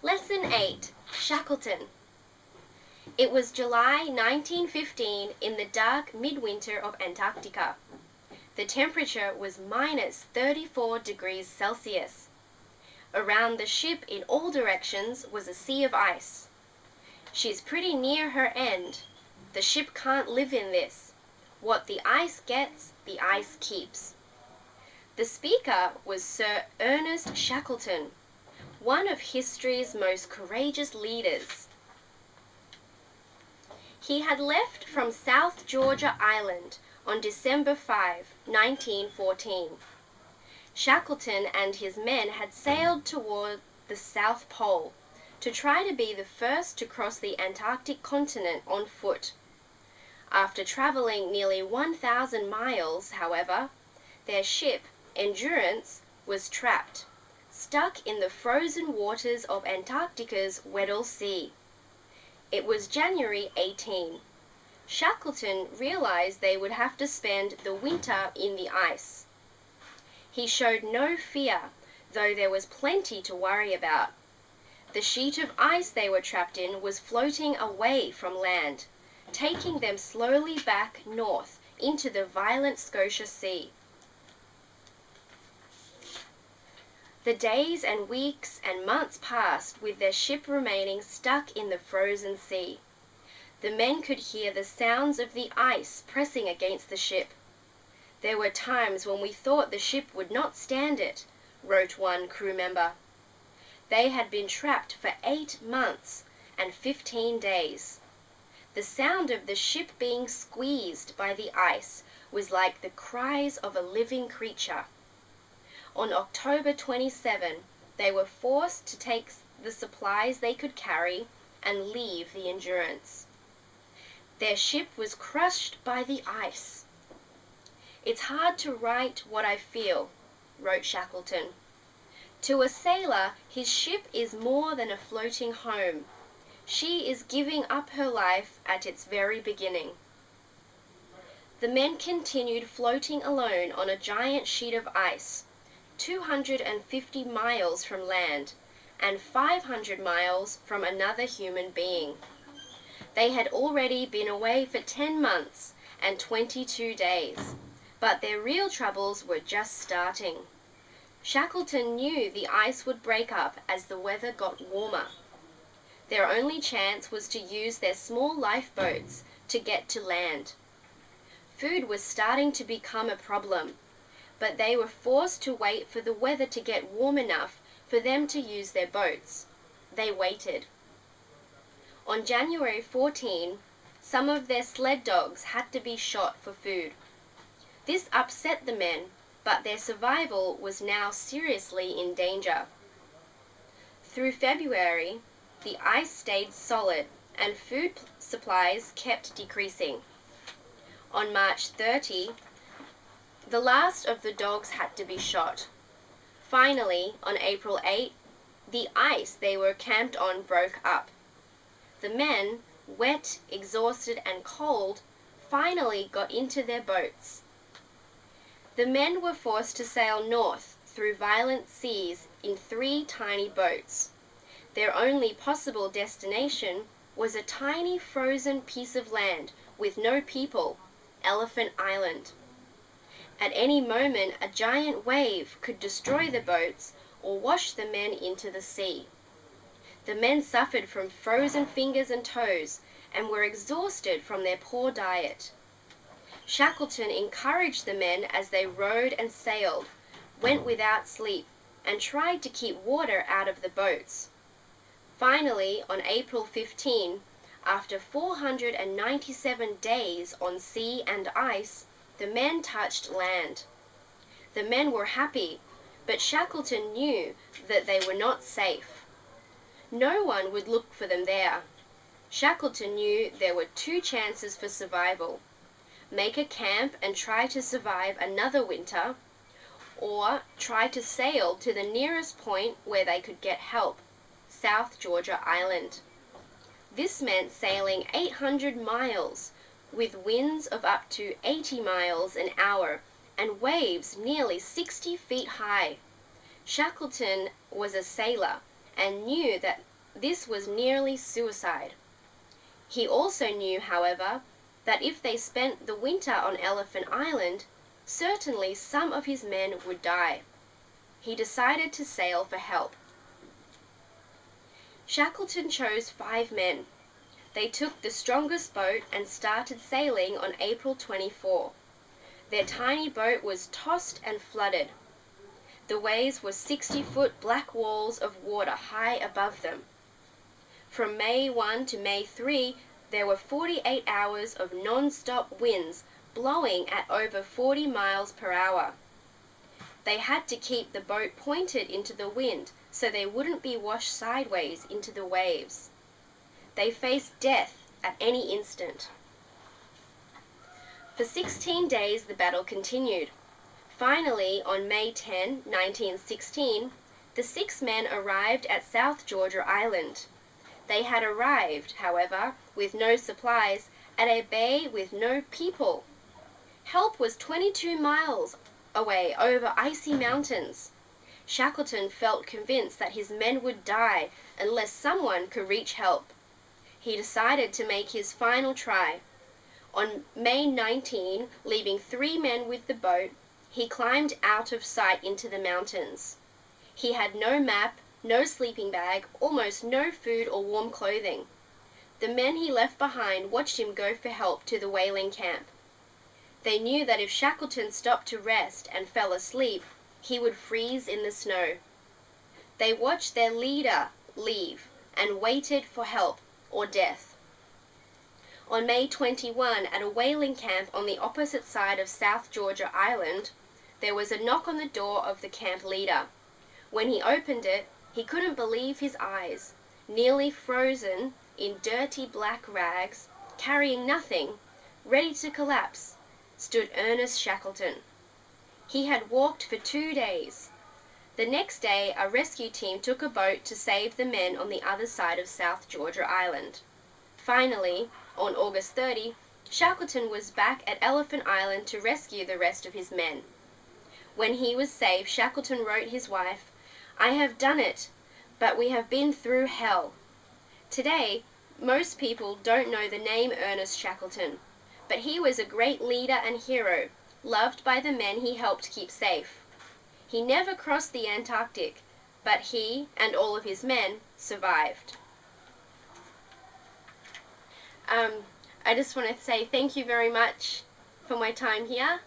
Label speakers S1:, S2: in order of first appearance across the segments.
S1: Lesson 8, Shackleton. It was July 1915 in the dark midwinter of Antarctica. The temperature was minus 34 degrees Celsius. Around the ship in all directions was a sea of ice. She's pretty near her end. The ship can't live in this. What the ice gets, the ice keeps. The speaker was Sir Ernest Shackleton, one of history's most courageous leaders. He had left from South Georgia Island on December 5, 1914. Shackleton and his men had sailed toward the South Pole to try to be the first to cross the Antarctic continent on foot. After traveling nearly 1,000 miles, however, their ship, Endurance, was trapped, stuck in the frozen waters of Antarctica's Weddell Sea. It was January 18. Shackleton realized they would have to spend the winter in the ice. He showed no fear, though there was plenty to worry about. The sheet of ice they were trapped in was floating away from land, taking them slowly back north into the violent Scotia Sea. The days and weeks and months passed with their ship remaining stuck in the frozen sea. The men could hear the sounds of the ice pressing against the ship. There were times when we thought the ship would not stand it, wrote one crew member. They had been trapped for 8 months and 15 days. The sound of the ship being squeezed by the ice was like the cries of a living creature. On October 27, they were forced to take the supplies they could carry and leave the Endurance. Their ship was crushed by the ice. It's hard to write what I feel, wrote Shackleton. To a sailor, his ship is more than a floating home. She is giving up her life at its very beginning. The men continued floating alone on a giant sheet of ice, 250 miles from land, and 500 miles from another human being. They had already been away for 10 months and 22 days, but their real troubles were just starting. Shackleton knew the ice would break up as the weather got warmer. Their only chance was to use their small lifeboats to get to land. Food was starting to become a problem, but they were forced to wait for the weather to get warm enough for them to use their boats. They waited. On January 14, some of their sled dogs had to be shot for food. This upset the men, but their survival was now seriously in danger. Through February, the ice stayed solid and food supplies kept decreasing. On March 30, the last of the dogs had to be shot. Finally, on April 8, the ice they were camped on broke up. The men, wet, exhausted, and cold, finally got into their boats. The men were forced to sail north through violent seas in 3 tiny boats. Their only possible destination was a tiny frozen piece of land with no people, Elephant Island. At any moment, a giant wave could destroy the boats or wash the men into the sea. The men suffered from frozen fingers and toes and were exhausted from their poor diet. Shackleton encouraged the men as they rowed and sailed, went without sleep, and tried to keep water out of the boats. Finally, on April 15, after 497 days on sea and ice, the men touched land. The men were happy, but Shackleton knew that they were not safe. No one would look for them there. Shackleton knew there were 2 chances for survival: make a camp and try to survive another winter, or try to sail to the nearest point where they could get help, South Georgia Island. This meant sailing 800 miles, with winds of up to 80 miles an hour and waves nearly 60 feet high. Shackleton was a sailor and knew that this was nearly suicide. He also knew, however, that if they spent the winter on Elephant Island, certainly some of his men would die. He decided to sail for help. Shackleton chose 5 men. They took the strongest boat and started sailing on April 24. Their tiny boat was tossed and flooded. The waves were 60-foot black walls of water high above them. From May 1 to May 3, there were 48 hours of non-stop winds blowing at over 40 miles per hour. They had to keep the boat pointed into the wind so they wouldn't be washed sideways into the waves. They faced death at any instant. For 16 days the battle continued. Finally, on May 10, 1916, the 6 men arrived at South Georgia Island. They had arrived, however, with no supplies, at a bay with no people. Help was 22 miles away over icy mountains. Shackleton felt convinced that his men would die unless someone could reach help. He decided to make his final try. On May 19, leaving 3 men with the boat, he climbed out of sight into the mountains. He had no map, no sleeping bag, almost no food or warm clothing. The men he left behind watched him go for help to the whaling camp. They knew that if Shackleton stopped to rest and fell asleep, he would freeze in the snow. They watched their leader leave and waited for help or death. On May 21, at a whaling camp on the opposite side of South Georgia Island, there was a knock on the door of the camp leader. When he opened it, he couldn't believe his eyes. Nearly frozen, in dirty black rags, carrying nothing, ready to collapse, stood Ernest Shackleton. He had walked for 2 days. The next day, a rescue team took a boat to save the men on the other side of South Georgia Island. Finally, on August 30, Shackleton was back at Elephant Island to rescue the rest of his men. When he was safe, Shackleton wrote his wife, "I have done it, but we have been through hell." Today, most people don't know the name Ernest Shackleton, but he was a great leader and hero, loved by the men he helped keep safe. He never crossed the Antarctic, but he and all of his men survived. I just want to say thank you very much for my time here.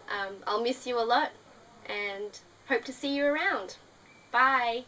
S1: I'll miss you a lot and hope to see you around. Bye!